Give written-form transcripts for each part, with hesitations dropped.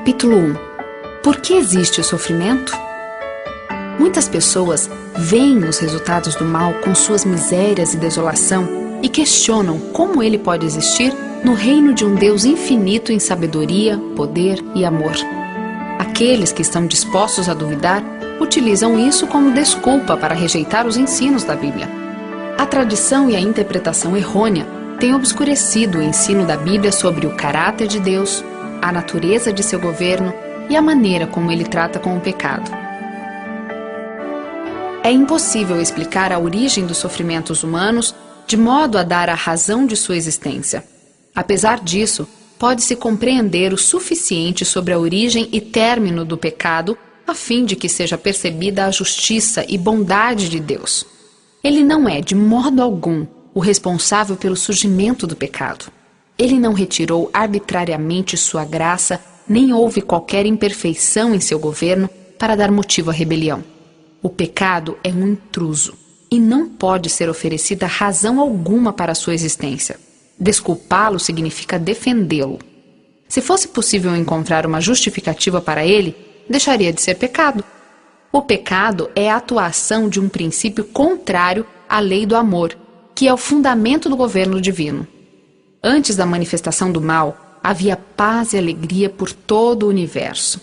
Capítulo 1. Por que existe o sofrimento? Muitas pessoas veem os resultados do mal com suas misérias e desolação e questionam como ele pode existir no reino de um Deus infinito em sabedoria, poder e amor. Aqueles que estão dispostos a duvidar utilizam isso como desculpa para rejeitar os ensinos da Bíblia. A tradição e a interpretação errônea têm obscurecido o ensino da Bíblia sobre o caráter de Deus, a natureza de seu governo e a maneira como ele trata com o pecado. É impossível explicar a origem dos sofrimentos humanos de modo a dar a razão de sua existência. Apesar disso, pode-se compreender o suficiente sobre a origem e término do pecado a fim de que seja percebida a justiça e bondade de Deus. Ele não é, de modo algum, o responsável pelo surgimento do pecado. Ele não retirou arbitrariamente sua graça, nem houve qualquer imperfeição em seu governo para dar motivo à rebelião. O pecado é um intruso e não pode ser oferecida razão alguma para sua existência. Desculpá-lo significa defendê-lo. Se fosse possível encontrar uma justificativa para ele, deixaria de ser pecado. O pecado é a atuação de um princípio contrário à lei do amor, que é o fundamento do governo divino. Antes da manifestação do mal, havia paz e alegria por todo o universo.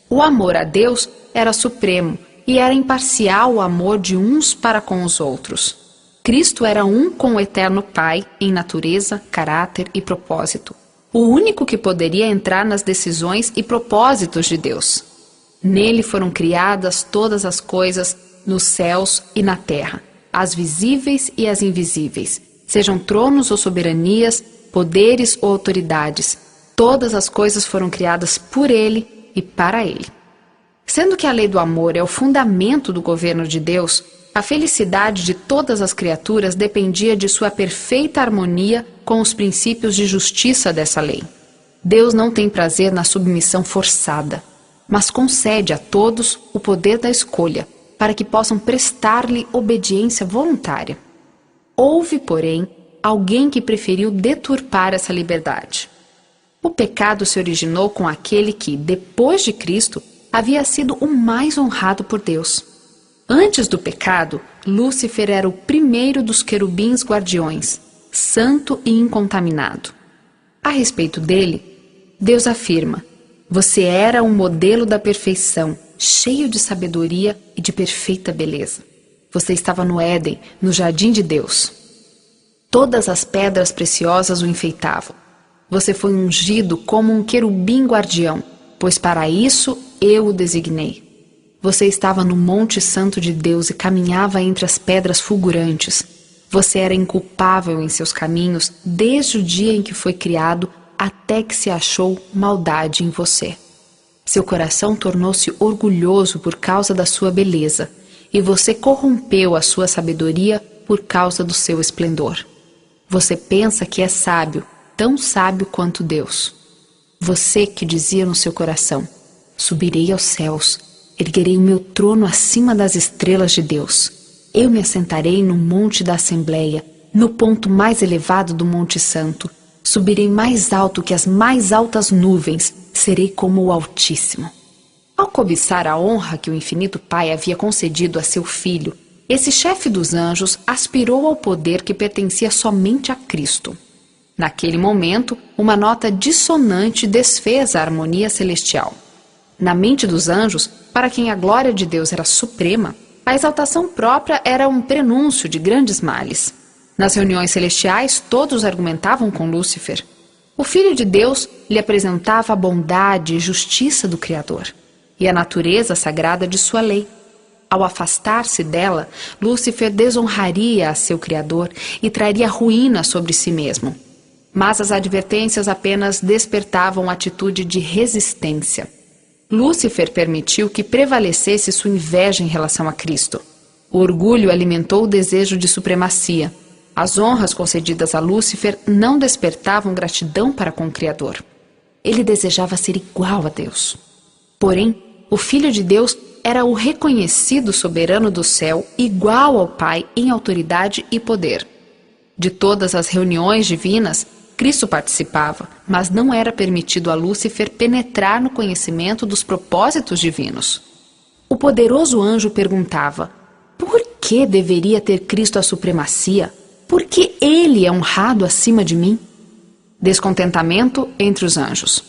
O amor a Deus era supremo e era imparcial o amor de uns para com os outros. Cristo era um com o eterno Pai em natureza, caráter e propósito. O único que poderia entrar nas decisões e propósitos de Deus. Nele foram criadas todas as coisas nos céus e na terra, as visíveis e as invisíveis, sejam tronos ou soberanias, poderes ou autoridades. Todas as coisas foram criadas por Ele e para Ele. Sendo que a lei do amor é o fundamento do governo de Deus, a felicidade de todas as criaturas dependia de sua perfeita harmonia com os princípios de justiça dessa lei. Deus não tem prazer na submissão forçada, mas concede a todos o poder da escolha, para que possam prestar-lhe obediência voluntária. Houve, porém, alguém que preferiu deturpar essa liberdade. O pecado se originou com aquele que, depois de Cristo, havia sido o mais honrado por Deus. Antes do pecado, Lúcifer era o primeiro dos querubins guardiões, santo e incontaminado. A respeito dele, Deus afirma: você era um modelo da perfeição, cheio de sabedoria e de perfeita beleza. Você estava no Éden, no jardim de Deus. Todas as pedras preciosas o enfeitavam. Você foi ungido como um querubim guardião, pois para isso eu o designei. Você estava no Monte Santo de Deus e caminhava entre as pedras fulgurantes. Você era inculpável em seus caminhos desde o dia em que foi criado até que se achou maldade em você. Seu coração tornou-se orgulhoso por causa da sua beleza, e você corrompeu a sua sabedoria por causa do seu esplendor. Você pensa que é sábio, tão sábio quanto Deus. Você que dizia no seu coração: subirei aos céus, erguerei o meu trono acima das estrelas de Deus. Eu me assentarei no monte da Assembleia, no ponto mais elevado do Monte Santo. Subirei mais alto que as mais altas nuvens, serei como o Altíssimo. Ao cobiçar a honra que o infinito Pai havia concedido a seu filho, esse chefe dos anjos aspirou ao poder que pertencia somente a Cristo. Naquele momento, uma nota dissonante desfez a harmonia celestial. Na mente dos anjos, para quem a glória de Deus era suprema, a exaltação própria era um prenúncio de grandes males. Nas reuniões celestiais, todos argumentavam com Lúcifer. O Filho de Deus lhe apresentava a bondade e justiça do Criador e a natureza sagrada de sua lei. Ao afastar-se dela, Lúcifer desonraria a seu Criador e traria ruína sobre si mesmo. Mas as advertências apenas despertavam atitude de resistência. Lúcifer permitiu que prevalecesse sua inveja em relação a Cristo. O orgulho alimentou o desejo de supremacia. As honras concedidas a Lúcifer não despertavam gratidão para com o Criador. Ele desejava ser igual a Deus. Porém, o Filho de Deus era o reconhecido soberano do céu, igual ao Pai em autoridade e poder. De todas as reuniões divinas, Cristo participava, mas não era permitido a Lúcifer penetrar no conhecimento dos propósitos divinos. O poderoso anjo perguntava: por que deveria ter Cristo a supremacia? Por que ele é honrado acima de mim? Descontentamento entre os anjos.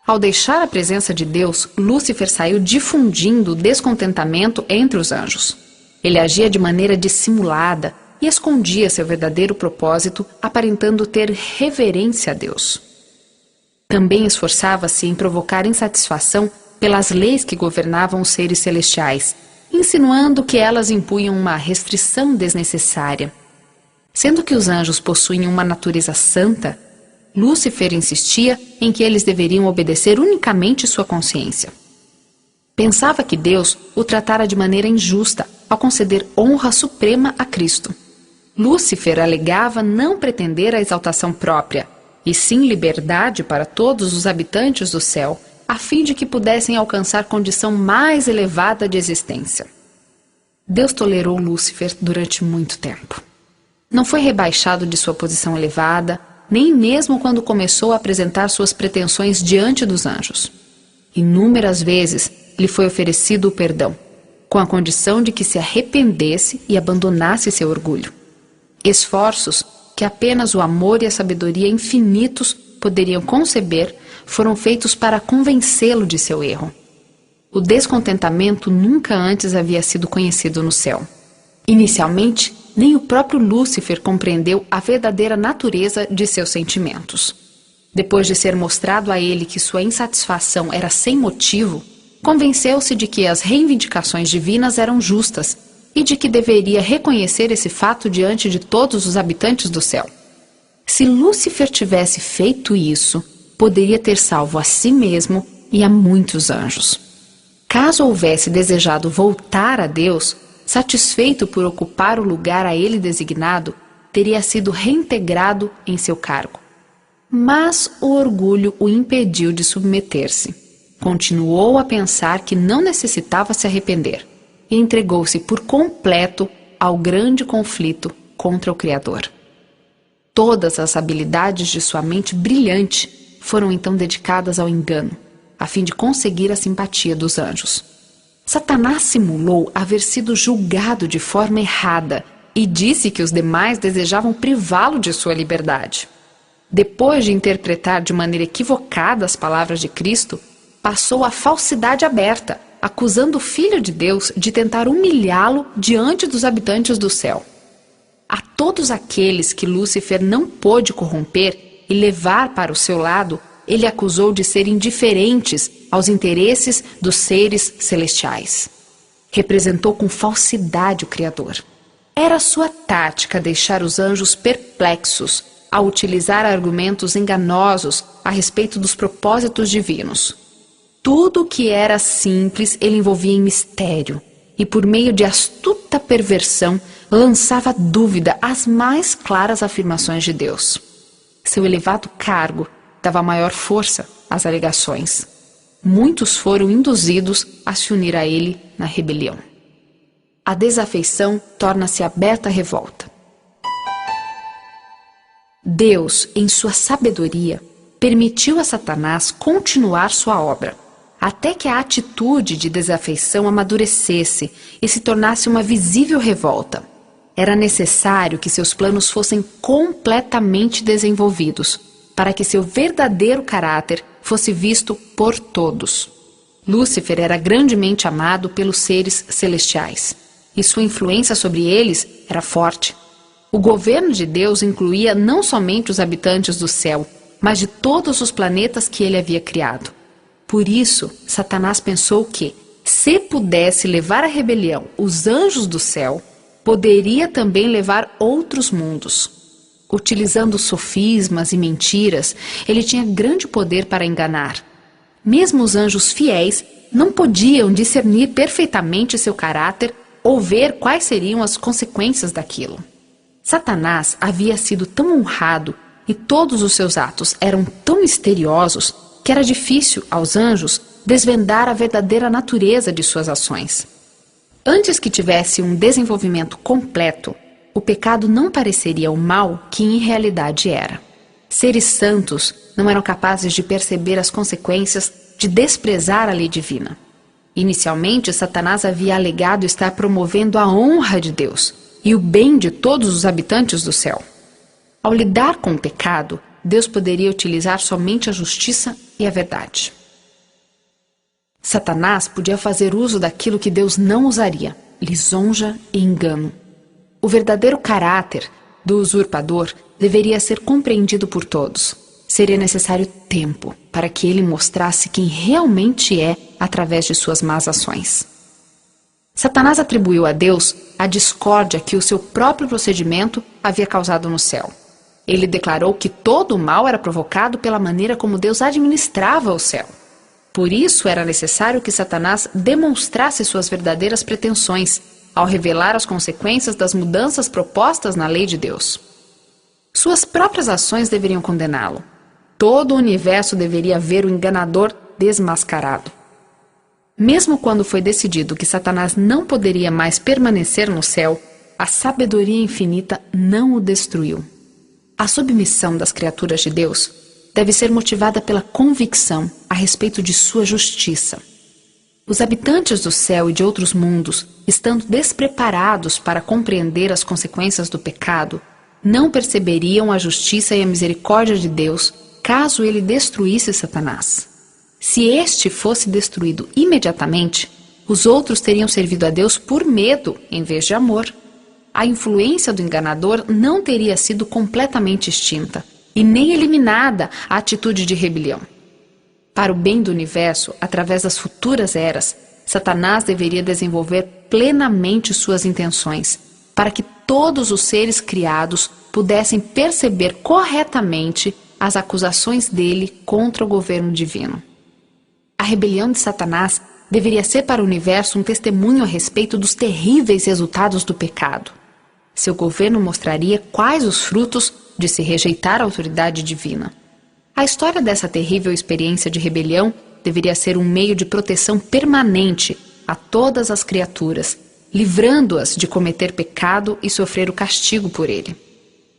Ao deixar a presença de Deus, Lúcifer saiu difundindo o descontentamento entre os anjos. Ele agia de maneira dissimulada e escondia seu verdadeiro propósito, aparentando ter reverência a Deus. Também esforçava-se em provocar insatisfação pelas leis que governavam os seres celestiais, insinuando que elas impunham uma restrição desnecessária. Sendo que os anjos possuem uma natureza santa, Lúcifer insistia em que eles deveriam obedecer unicamente sua consciência. Pensava que Deus o tratara de maneira injusta ao conceder honra suprema a Cristo. Lúcifer alegava não pretender a exaltação própria, e sim liberdade para todos os habitantes do céu, a fim de que pudessem alcançar condição mais elevada de existência. Deus tolerou Lúcifer durante muito tempo. Não foi rebaixado de sua posição elevada, nem mesmo quando começou a apresentar suas pretensões diante dos anjos. Inúmeras vezes lhe foi oferecido o perdão, com a condição de que se arrependesse e abandonasse seu orgulho. Esforços que apenas o amor e a sabedoria infinitos poderiam conceber foram feitos para convencê-lo de seu erro. O descontentamento nunca antes havia sido conhecido no céu. Inicialmente, nem o próprio Lúcifer compreendeu a verdadeira natureza de seus sentimentos. Depois de ser mostrado a ele que sua insatisfação era sem motivo, convenceu-se de que as reivindicações divinas eram justas e de que deveria reconhecer esse fato diante de todos os habitantes do céu. Se Lúcifer tivesse feito isso, poderia ter salvo a si mesmo e a muitos anjos. Caso houvesse desejado voltar a Deus, satisfeito por ocupar o lugar a ele designado, teria sido reintegrado em seu cargo. Mas o orgulho o impediu de submeter-se. Continuou a pensar que não necessitava se arrepender e entregou-se por completo ao grande conflito contra o Criador. Todas as habilidades de sua mente brilhante foram então dedicadas ao engano, a fim de conseguir a simpatia dos anjos. Satanás simulou haver sido julgado de forma errada e disse que os demais desejavam privá-lo de sua liberdade. Depois de interpretar de maneira equivocada as palavras de Cristo, passou a falsidade aberta, acusando o Filho de Deus de tentar humilhá-lo diante dos habitantes do céu. A todos aqueles que Lúcifer não pôde corromper e levar para o seu lado, ele acusou de serem indiferentes aos interesses dos seres celestiais. Representou com falsidade o Criador. Era sua tática deixar os anjos perplexos ao utilizar argumentos enganosos a respeito dos propósitos divinos. Tudo que era simples ele envolvia em mistério e, por meio de astuta perversão, lançava dúvida às mais claras afirmações de Deus. Seu elevado cargo dava maior força às alegações. Muitos foram induzidos a se unir a ele na rebelião. A desafeição torna-se aberta revolta. Deus, em sua sabedoria, permitiu a Satanás continuar sua obra, até que a atitude de desafeição amadurecesse e se tornasse uma visível revolta. Era necessário que seus planos fossem completamente desenvolvidos, para que seu verdadeiro caráter fosse visto por todos. Lúcifer era grandemente amado pelos seres celestiais, e sua influência sobre eles era forte. O governo de Deus incluía não somente os habitantes do céu, mas de todos os planetas que ele havia criado. Por isso, Satanás pensou que, se pudesse levar à rebelião os anjos do céu, poderia também levar outros mundos. Utilizando sofismas e mentiras, ele tinha grande poder para enganar. Mesmo os anjos fiéis não podiam discernir perfeitamente seu caráter ou ver quais seriam as consequências daquilo. Satanás havia sido tão honrado e todos os seus atos eram tão misteriosos que era difícil aos anjos desvendar a verdadeira natureza de suas ações. Antes que tivesse um desenvolvimento completo, o pecado não pareceria o mal que em realidade era. Seres santos não eram capazes de perceber as consequências de desprezar a lei divina. Inicialmente, Satanás havia alegado estar promovendo a honra de Deus e o bem de todos os habitantes do céu. Ao lidar com o pecado, Deus poderia utilizar somente a justiça e a verdade. Satanás podia fazer uso daquilo que Deus não usaria: lisonja e engano. O verdadeiro caráter do usurpador deveria ser compreendido por todos. Seria necessário tempo para que ele mostrasse quem realmente é através de suas más ações. Satanás atribuiu a Deus a discórdia que o seu próprio procedimento havia causado no céu. Ele declarou que todo o mal era provocado pela maneira como Deus administrava o céu. Por isso era necessário que Satanás demonstrasse suas verdadeiras pretensões ao revelar as consequências das mudanças propostas na lei de Deus. Suas próprias ações deveriam condená-lo. Todo o universo deveria ver o enganador desmascarado. Mesmo quando foi decidido que Satanás não poderia mais permanecer no céu, a sabedoria infinita não o destruiu. A submissão das criaturas de Deus deve ser motivada pela convicção a respeito de sua justiça. Os habitantes do céu e de outros mundos, estando despreparados para compreender as consequências do pecado, não perceberiam a justiça e a misericórdia de Deus caso ele destruísse Satanás. Se este fosse destruído imediatamente, os outros teriam servido a Deus por medo em vez de amor. A influência do enganador não teria sido completamente extinta e nem eliminada a atitude de rebelião. Para o bem do universo, através das futuras eras, Satanás deveria desenvolver plenamente suas intenções, para que todos os seres criados pudessem perceber corretamente as acusações dele contra o governo divino. A rebelião de Satanás deveria ser para o universo um testemunho a respeito dos terríveis resultados do pecado. Seu governo mostraria quais os frutos de se rejeitar a autoridade divina. A história dessa terrível experiência de rebelião deveria ser um meio de proteção permanente a todas as criaturas, livrando-as de cometer pecado e sofrer o castigo por ele.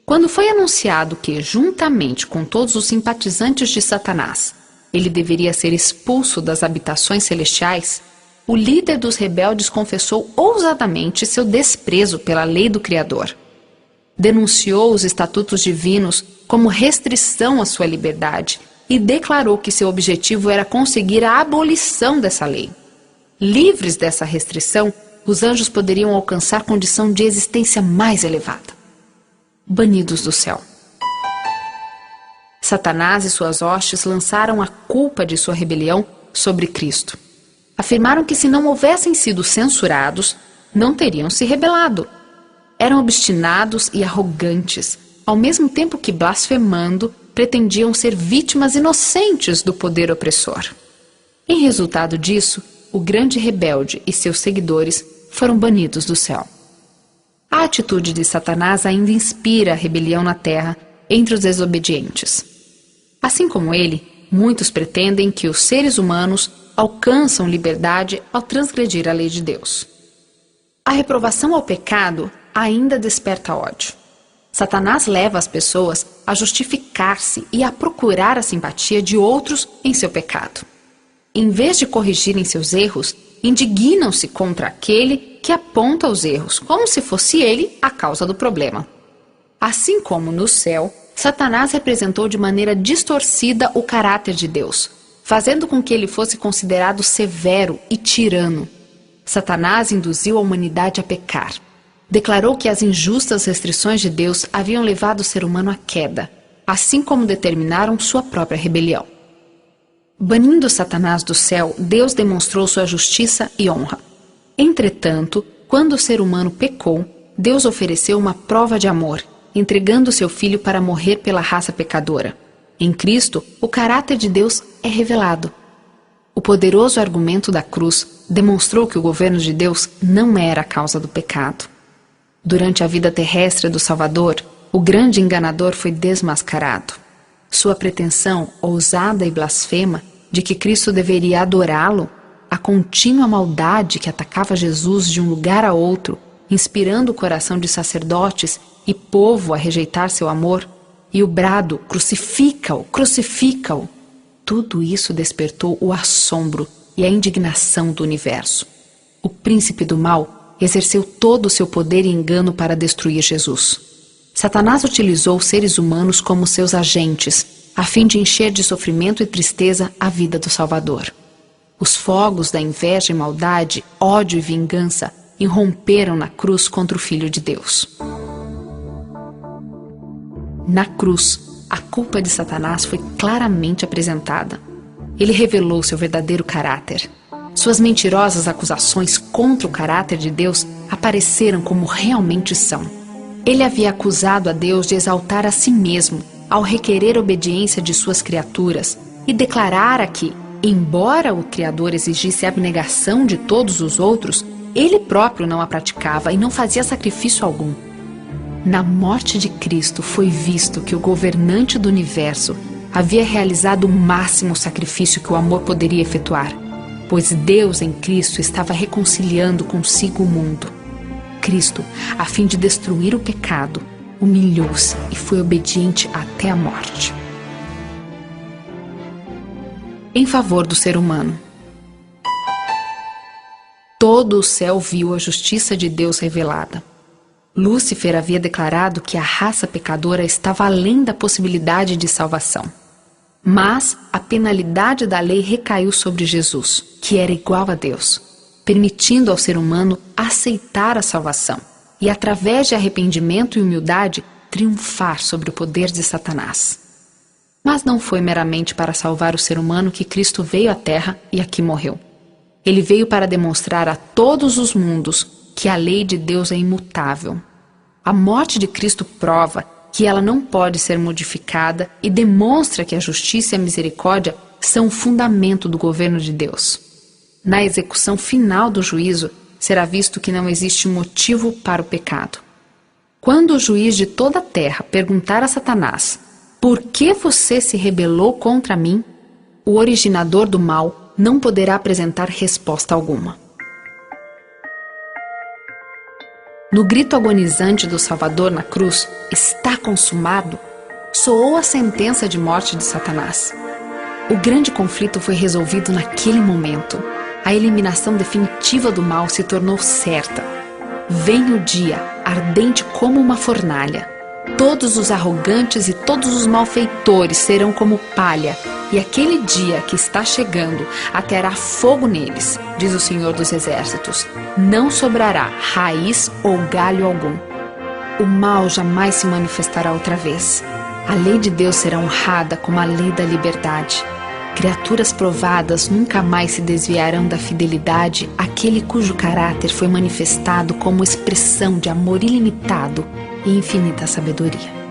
Quando foi anunciado que, juntamente com todos os simpatizantes de Satanás, ele deveria ser expulso das habitações celestiais, o líder dos rebeldes confessou ousadamente seu desprezo pela lei do Criador. Denunciou os estatutos divinos como restrição à sua liberdade e declarou que seu objetivo era conseguir a abolição dessa lei. Livres dessa restrição, os anjos poderiam alcançar condição de existência mais elevada. Banidos do céu. Satanás e suas hostes lançaram a culpa de sua rebelião sobre Cristo. Afirmaram que se não houvessem sido censurados, não teriam se rebelado. Eram obstinados e arrogantes, ao mesmo tempo que, blasfemando, pretendiam ser vítimas inocentes do poder opressor. Em resultado disso, o grande rebelde e seus seguidores foram banidos do céu. A atitude de Satanás ainda inspira a rebelião na terra entre os desobedientes. Assim como ele, muitos pretendem que os seres humanos alcançam liberdade ao transgredir a lei de Deus. A reprovação ao pecado ainda desperta ódio. Satanás leva as pessoas a justificar-se e a procurar a simpatia de outros em seu pecado. Em vez de corrigirem seus erros, indignam-se contra aquele que aponta os erros, como se fosse ele a causa do problema. Assim como no céu, Satanás representou de maneira distorcida o caráter de Deus, fazendo com que ele fosse considerado severo e tirano. Satanás induziu a humanidade a pecar. Declarou que as injustas restrições de Deus haviam levado o ser humano à queda, assim como determinaram sua própria rebelião. Banindo Satanás do céu, Deus demonstrou sua justiça e honra. Entretanto, quando o ser humano pecou, Deus ofereceu uma prova de amor, entregando seu Filho para morrer pela raça pecadora. Em Cristo, o caráter de Deus é revelado. O poderoso argumento da cruz demonstrou que o governo de Deus não era a causa do pecado. Durante a vida terrestre do Salvador, o grande enganador foi desmascarado. Sua pretensão, ousada e blasfema, de que Cristo deveria adorá-lo, a contínua maldade que atacava Jesus de um lugar a outro, inspirando o coração de sacerdotes e povo a rejeitar seu amor, e o brado, crucifica-o, crucifica-o, tudo isso despertou o assombro e a indignação do universo. O príncipe do mal exerceu todo o seu poder e engano para destruir Jesus. Satanás utilizou os seres humanos como seus agentes, a fim de encher de sofrimento e tristeza a vida do Salvador. Os fogos da inveja e maldade, ódio e vingança irromperam na cruz contra o Filho de Deus. Na cruz, a culpa de Satanás foi claramente apresentada. Ele revelou seu verdadeiro caráter. Suas mentirosas acusações contra o caráter de Deus apareceram como realmente são. Ele havia acusado a Deus de exaltar a si mesmo ao requerer obediência de suas criaturas e declarara que, embora o Criador exigisse a abnegação de todos os outros, ele próprio não a praticava e não fazia sacrifício algum. Na morte de Cristo foi visto que o governante do universo havia realizado o máximo sacrifício que o amor poderia efetuar, pois Deus em Cristo estava reconciliando consigo o mundo. Cristo, a fim de destruir o pecado, humilhou-se e foi obediente até a morte. Em favor do ser humano. Todo o céu viu a justiça de Deus revelada. Lúcifer havia declarado que a raça pecadora estava além da possibilidade de salvação. Mas a penalidade da lei recaiu sobre Jesus, que era igual a Deus, permitindo ao ser humano aceitar a salvação e, através de arrependimento e humildade, triunfar sobre o poder de Satanás. Mas não foi meramente para salvar o ser humano que Cristo veio à Terra e aqui morreu. Ele veio para demonstrar a todos os mundos que a lei de Deus é imutável. A morte de Cristo prova que ela não pode ser modificada e demonstra que a justiça e a misericórdia são o fundamento do governo de Deus. Na execução final do juízo, será visto que não existe motivo para o pecado. Quando o juiz de toda a terra perguntar a Satanás: "Por que você se rebelou contra mim?", o originador do mal não poderá apresentar resposta alguma. No grito agonizante do Salvador na cruz, "Está consumado", soou a sentença de morte de Satanás. O grande conflito foi resolvido naquele momento. A eliminação definitiva do mal se tornou certa. Vem o dia, ardente como uma fornalha. Todos os arrogantes e todos os malfeitores serão como palha, e aquele dia que está chegando ateará fogo neles, diz o Senhor dos Exércitos. Não sobrará raiz ou galho algum. O mal jamais se manifestará outra vez. A lei de Deus será honrada como a lei da liberdade. Criaturas provadas nunca mais se desviarão da fidelidade àquele cujo caráter foi manifestado como expressão de amor ilimitado e infinita sabedoria.